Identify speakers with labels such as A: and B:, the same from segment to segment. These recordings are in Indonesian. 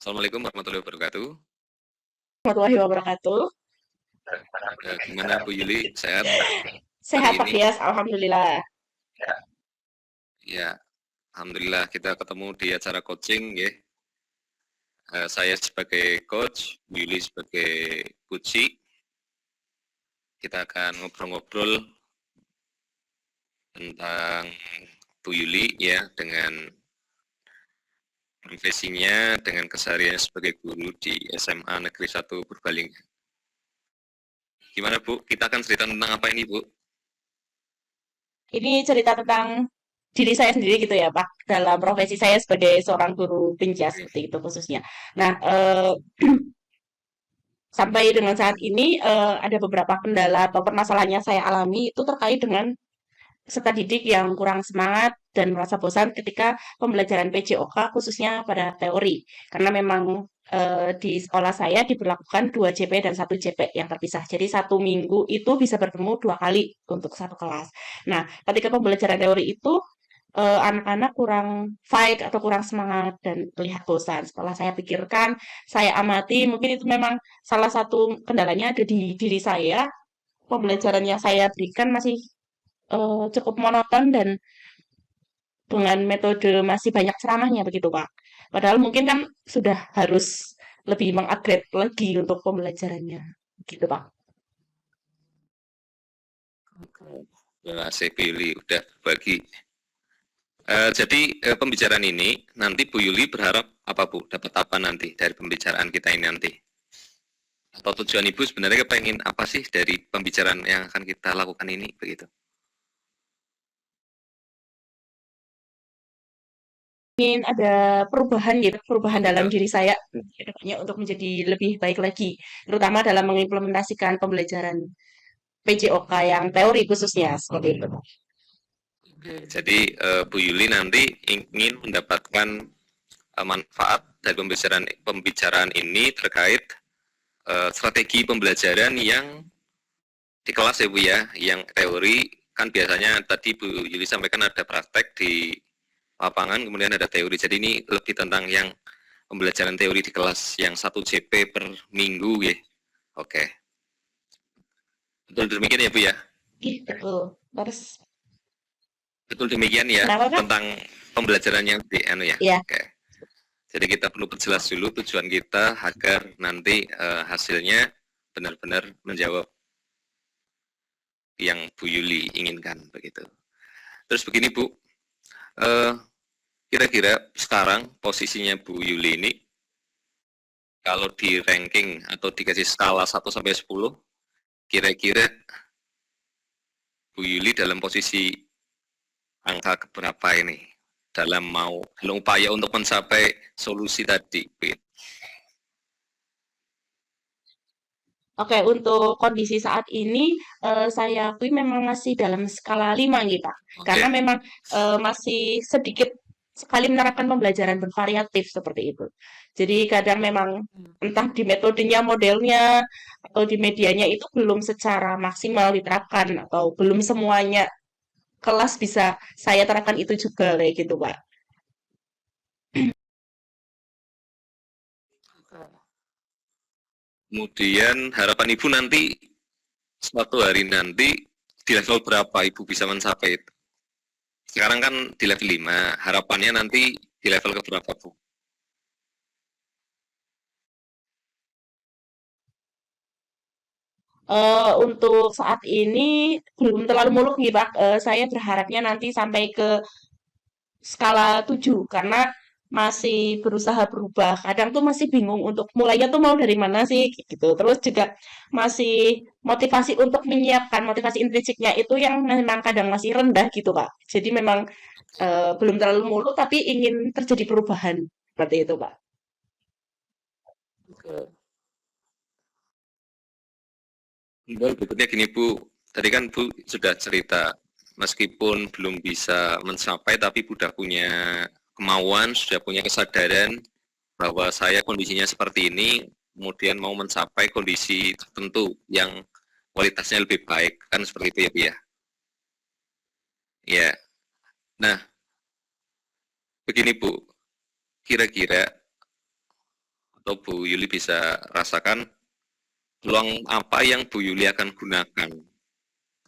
A: Assalamualaikum warahmatullahi wabarakatuh.
B: Warahmatullahi wabarakatuh.
A: Gimana Bu Yuli, sehat hari
B: Sehat Pak
A: ini?
B: Dias, Alhamdulillah.
A: Ya, alhamdulillah kita ketemu di acara coaching ya. Saya sebagai coach, Bu Yuli sebagai puci. Kita akan ngobrol-ngobrol tentang Bu Yuli ya dengan profesinya, dengan kesehariannya sebagai guru di SMA Negeri 1 Purbalingga. Gimana Bu? Kita akan cerita tentang apa ini Bu?
B: Ini cerita tentang diri saya sendiri gitu ya Pak, dalam profesi saya sebagai seorang guru penjas seperti itu khususnya. Nah, sampai dengan saat ini ada beberapa kendala atau permasalahan yang saya alami itu terkait dengan peserta didik yang kurang semangat dan merasa bosan ketika pembelajaran PJOK khususnya pada teori. Karena memang di sekolah saya diberlakukan 2 JP dan 1 JP yang terpisah. Jadi satu minggu itu bisa bertemu 2 kali untuk satu kelas. Nah, ketika pembelajaran teori itu anak-anak kurang fight atau kurang semangat dan terlihat bosan. Setelah saya pikirkan, saya amati, mungkin itu memang salah satu kendalanya ada di diri saya. Pembelajaran yang saya berikan masih cukup monoton dan dengan metode masih banyak ceramahnya begitu Pak. Padahal mungkin kan sudah harus lebih mengupgrade lagi untuk pembelajarannya gitu Pak.
A: Ya, saya pilih udah bagi. Jadi pembicaraan ini nanti Bu Yuli berharap apa Bu? Dapat apa nanti dari pembicaraan kita ini nanti? Atau tujuan Ibu sebenarnya kepengen apa sih dari pembicaraan yang akan kita lakukan ini begitu?
B: Ingin ada perubahan gitu, perubahan
A: Oh
B: dalam
A: gitu.
B: diri saya kedepannya untuk menjadi lebih baik lagi, terutama dalam mengimplementasikan pembelajaran PJOK yang teori khususnya seperti itu.
A: Jadi Bu Yuli nanti ingin mendapatkan manfaat dari pembicaraan ini terkait strategi pembelajaran yang di kelas ya Bu ya, yang teori kan biasanya tadi Bu Yuli sampaikan ada praktek di lapangan, kemudian ada teori. Jadi ini lebih tentang yang pembelajaran teori di kelas yang 1 JP per minggu ya. Oke. Betul demikian ya Bu ya?
B: Ih, betul. Terus
A: Betul demikian ya
B: kenapa Pak?
A: tentang pembelajaran yang di anu ya.
B: Ya,
A: Oke. Jadi kita perlu perjelas dulu tujuan kita agar nanti hasilnya benar-benar menjawab yang Bu Yuli inginkan begitu. Terus begini Bu, eh, kira-kira sekarang posisinya Bu Yuli ini kalau di ranking atau dikasih skala 1 sampai 10, kira-kira Bu Yuli dalam posisi angka keberapa ini dalam upaya untuk mencapai solusi tadi?
B: oke, untuk kondisi saat ini saya akui memang masih dalam skala 5 nih Pak. Karena
A: Oke.
B: memang masih sedikit sekali menerapkan pembelajaran bervariatif seperti itu. Jadi kadang memang entah di metodenya, modelnya, atau di medianya itu belum secara maksimal diterapkan atau belum semuanya kelas bisa saya terapkan itu juga kayak gitu Pak.
A: Kemudian harapan Ibu nanti suatu hari nanti di level berapa Ibu bisa mencapai itu? Sekarang kan di level 5, harapannya nanti di level ke berapa Bu?
B: Untuk saat ini belum terlalu muluk nih Pak. Saya berharapnya nanti sampai ke skala 7 karena masih berusaha berubah. Kadang tuh masih bingung untuk mulainya tuh mau dari mana sih gitu. Terus juga masih motivasi untuk menyiapkan motivasi intrinsiknya itu yang memang kadang masih rendah gitu, Pak. Jadi memang belum terlalu muluk tapi ingin terjadi perubahan seperti itu, Pak.
A: Berikutnya gini Bu, tadi kan Bu sudah cerita, meskipun belum bisa mencapai tapi sudah punya kemauan, sudah punya kesadaran bahwa saya kondisinya seperti ini, kemudian mau mencapai kondisi tertentu yang kualitasnya lebih baik, kan seperti itu ya Bu ya? Ya, nah begini Bu, kira-kira atau Bu Yuli bisa rasakan peluang apa yang Bu Yuli akan gunakan,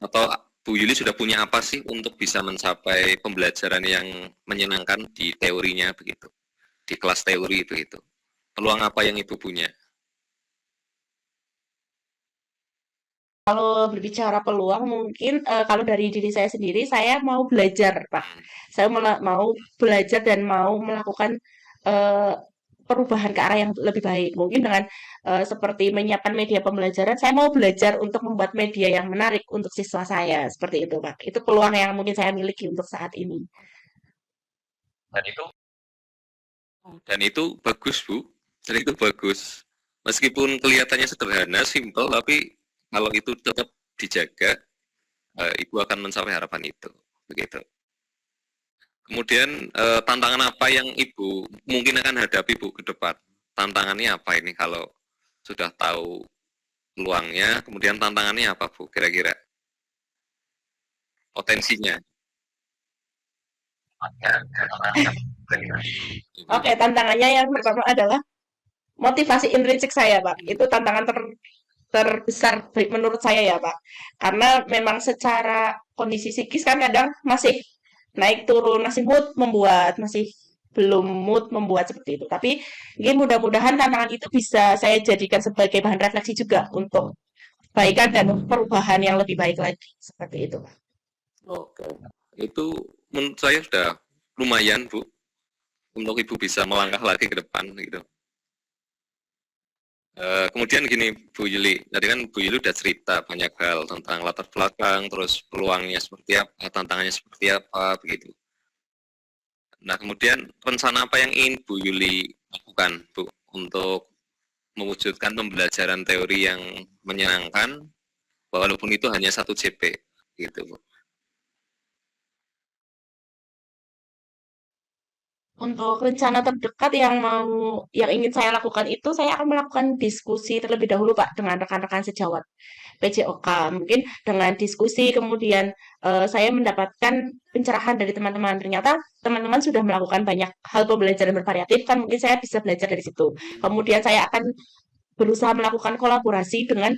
A: atau Bu Yuli sudah punya apa sih untuk bisa mencapai pembelajaran yang menyenangkan di teorinya begitu, di kelas teori itu. Peluang apa yang Ibu punya?
B: Kalau berbicara peluang mungkin, kalau dari diri saya sendiri, saya mau belajar, Pak.
A: Hmm.
B: Saya mau belajar dan mau melakukan, eee, perubahan ke arah yang lebih baik. Mungkin dengan, seperti menyiapkan media pembelajaran, saya mau belajar untuk membuat media yang menarik untuk siswa saya, seperti itu, Pak. Itu peluang yang mungkin saya miliki untuk saat ini.
A: Dan itu bagus Bu, dan itu bagus. Meskipun kelihatannya sederhana, simpel, tapi kalau itu tetap dijaga, Ibu akan mencapai harapan itu. Begitu. Kemudian tantangan apa yang Ibu mungkin akan hadapi Bu ke depan? Tantangannya apa ini kalau sudah tahu peluangnya, kemudian tantangannya apa Bu kira-kira? Potensinya.
B: Oke, tantangannya yang pertama adalah motivasi intrinsik saya, Pak. Itu tantangan terbesar menurut saya ya, Pak. Karena memang secara kondisi psikis kan kadang masih naik turun, masih mood membuat, masih belum mood membuat seperti itu. Tapi mungkin mudah-mudahan tantangan itu bisa saya jadikan sebagai bahan refleksi juga untuk kebaikan dan perubahan yang lebih baik lagi. Seperti itu, Pak.
A: Oke. Itu menurut saya sudah lumayan Bu, untuk Ibu bisa melangkah lagi ke depan gitu. Kemudian gini Bu Yuli, tadi kan Bu Yuli udah cerita banyak hal tentang latar belakang, terus peluangnya seperti apa, tantangannya seperti apa, begitu. Nah kemudian rencana apa yang ingin Bu Yuli lakukan Bu untuk mewujudkan pembelajaran teori yang menyenangkan, walaupun itu hanya 1 JP, gitu Bu.
B: Untuk rencana terdekat yang ingin saya lakukan itu, saya akan melakukan diskusi terlebih dahulu, Pak, dengan rekan-rekan sejawat PJOK. Mungkin dengan diskusi kemudian saya mendapatkan pencerahan dari teman-teman. Ternyata teman-teman sudah melakukan banyak hal pembelajaran bervariatif, kan mungkin saya bisa belajar dari situ. Kemudian saya akan berusaha melakukan kolaborasi dengan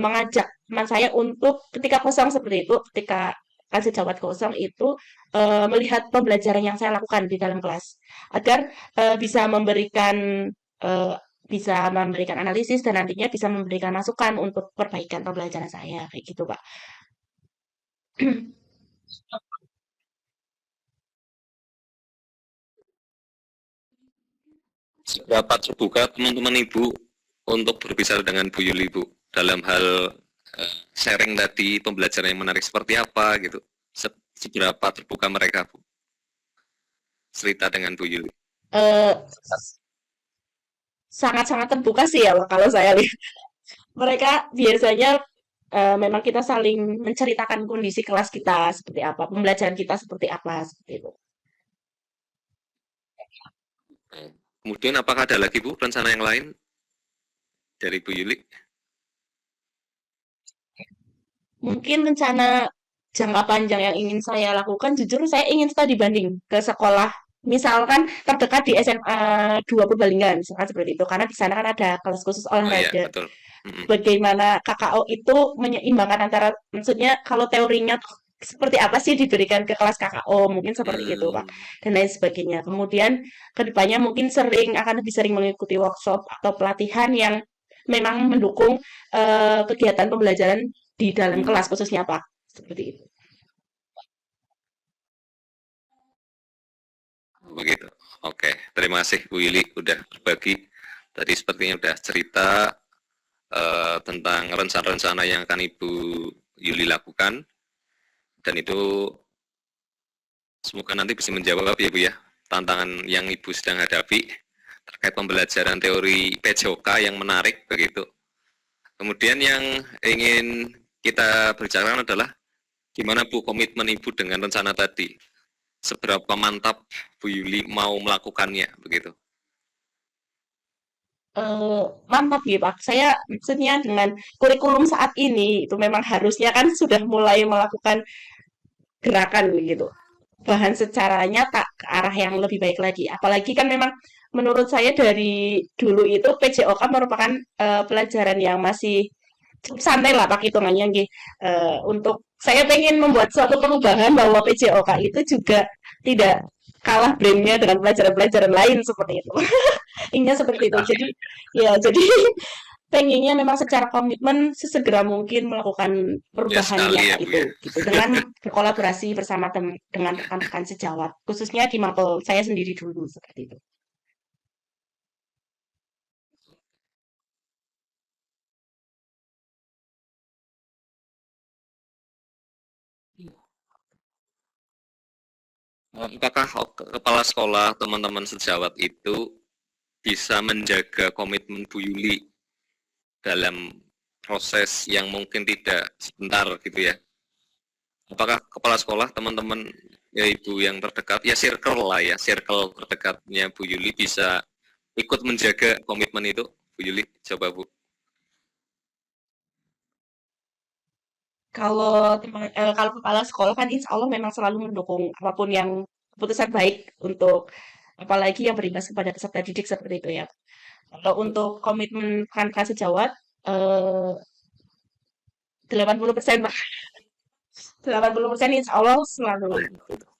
B: mengajak teman saya untuk ketika kosong seperti itu, ketika kan sejawat kosong itu melihat pembelajaran yang saya lakukan di dalam kelas agar eh, bisa memberikan analisis dan nantinya bisa memberikan masukan untuk perbaikan pembelajaran saya kayak gitu, Pak.
A: Seberapa terbuka teman-teman Ibu untuk berbicara dengan Bu Yuli Bu dalam hal sharing tadi pembelajaran yang menarik seperti apa gitu? Seberapa terbuka mereka Bu cerita dengan Bu Yuli?
B: Eh, Sangat-sangat terbuka sih ya, Pak, kalau saya lihat. Mereka biasanya memang kita saling menceritakan kondisi kelas kita seperti apa, pembelajaran kita seperti apa, seperti itu.
A: Kemudian apakah ada lagi Bu rencana yang lain dari Bu Yuli?
B: Mungkin rencana jangka panjang yang ingin saya lakukan, jujur saya ingin studi banding ke sekolah. Misalkan terdekat di SMA 2 Purbalingga, misalkan seperti itu. Karena di sana kan ada kelas khusus
A: Oh iya
B: olahraga.
A: betul. Mm-mm.
B: Bagaimana KKO itu menyeimbangkan antara, maksudnya kalau teorinya tuh seperti apa sih diberikan ke kelas KKO, mungkin seperti itu, Pak. Dan lain sebagainya. Kemudian kedepannya mungkin akan lebih sering mengikuti workshop atau pelatihan yang memang mendukung kegiatan pembelajaran di dalam kelas khususnya, Pak. Seperti itu.
A: Begitu. Oke, terima kasih Bu Yuli udah berbagi. Tadi sepertinya udah cerita tentang rencana-rencana yang akan Ibu Yuli lakukan, dan itu semoga nanti bisa menjawab ya Bu ya tantangan yang Ibu sedang hadapi terkait pembelajaran teori PJOK yang menarik begitu. Kemudian yang ingin kita bicarakan adalah gimana Bu komitmen Ibu dengan rencana tadi, seberapa mantap Bu Yuli mau melakukannya begitu.
B: Mantap ya, Pak. Saya maksudnya dengan kurikulum saat ini itu memang harusnya kan sudah mulai melakukan gerakan begitu. bahan secaranya tak ke arah yang lebih baik lagi. Apalagi kan memang menurut saya dari dulu itu PJOK merupakan pelajaran yang masih cukup santai lah pak hitungannya nggih. Untuk saya pengen membuat suatu perubahan bahwa PJOK itu juga tidak kalah brandnya dengan pelajaran-pelajaran lain seperti itu. Intinya seperti itu. Jadi ya jadi pengennya memang secara komitmen sesegera mungkin melakukan
A: Ya
B: perubahan
A: sekali
B: yang
A: ya Bu
B: itu
A: ya.
B: gitu dengan berkolaborasi bersama dengan rekan-rekan sejawat khususnya di mapel saya sendiri dulu seperti itu.
A: Apakah kepala sekolah teman-teman sejawat itu bisa menjaga komitmen Bu Yuli dalam proses yang mungkin tidak sebentar gitu ya? Apakah kepala sekolah teman-teman ya ibu yang terdekat ya circle lah ya circle terdekatnya Bu Yuli bisa ikut menjaga komitmen itu Bu Yuli coba Bu.
B: Kalau kepala sekolah kan insya Allah memang selalu mendukung apapun yang keputusan baik untuk apalagi yang berimbas kepada peserta didik seperti itu ya. Kalau untuk komitmen kan sejawat eh, 80% Pak. 80% insya Allah selalu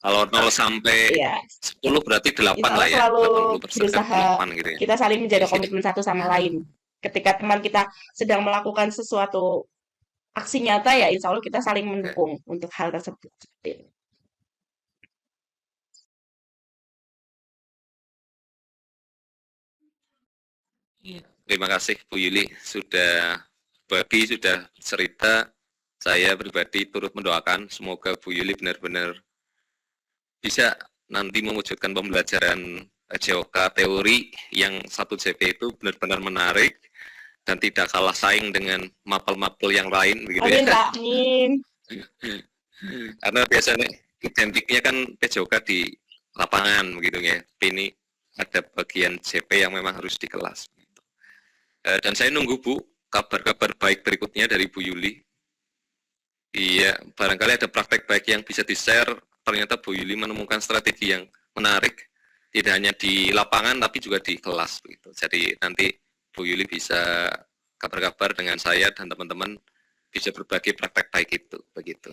A: Kalau 0 sampai
B: ya
A: 10 berarti
B: insya
A: 8 lah
B: Allah
A: ya,
B: selalu
A: 80% kan
B: berusaha
A: 8 gitu ya.
B: kita saling menjaga komitmen satu sama lain. Ketika teman kita sedang melakukan sesuatu aksi nyata ya insya Allah kita saling mendukung untuk hal tersebut.
A: Terima kasih Bu Yuli sudah sudah cerita. Saya pribadi turut mendoakan semoga Bu Yuli benar-benar bisa nanti mewujudkan pembelajaran JOK teori yang 1 JP itu benar-benar menarik dan tidak kalah saing dengan mapel-mapel yang lain begitu ya.
B: Amin, amin.
A: Karena biasanya identiknya kan PJOK di lapangan begitu ya. Ini ada bagian JP yang memang harus di kelas. Dan saya nunggu Bu kabar-kabar baik berikutnya dari Bu Yuli. Iya, barangkali ada praktek baik yang bisa di-share. Ternyata Bu Yuli menemukan strategi yang menarik, tidak hanya di lapangan tapi juga di kelas begitu. Jadi nanti Bu Yuli bisa kabar-kabar dengan saya dan teman-teman bisa berbagi praktek baik itu begitu.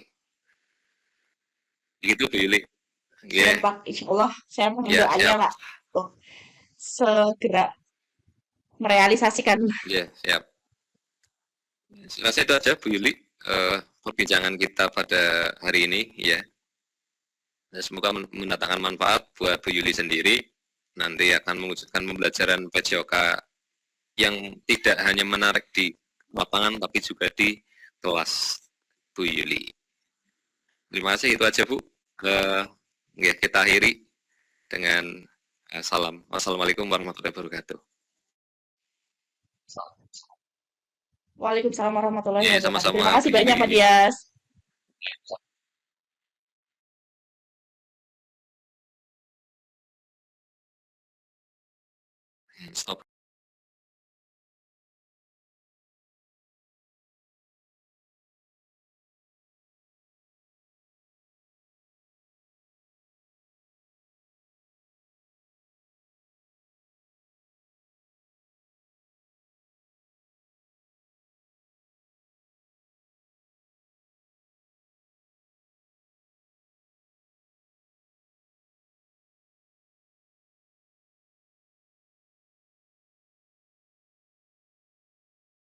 A: Begitu Bu Yuli.
B: Siap
A: Yeah.
B: Pak, insya Allah saya mohon
A: Ya,
B: doanya
A: siap.
B: Pak. Tuh, segera merealisasikan.
A: Ya, siap. Saya rasa itu aja Bu Yuli perbincangan kita pada hari ini ya. Semoga mendatangkan manfaat buat Bu Yuli sendiri. Nanti akan mewujudkan pembelajaran PJOK yang tidak hanya menarik di lapangan tapi juga di kelas Bu Yuli. Terima kasih itu aja Bu. Ya, kita akhiri dengan salam. Wassalamualaikum warahmatullahi wabarakatuh.
B: Waalaikumsalam warahmatullahi
A: Ya,
B: wabarakatuh.
A: sama-sama
B: Terima kasih
A: Bu
B: banyak Pak
A: Yuli.
B: Dias.
A: Stop.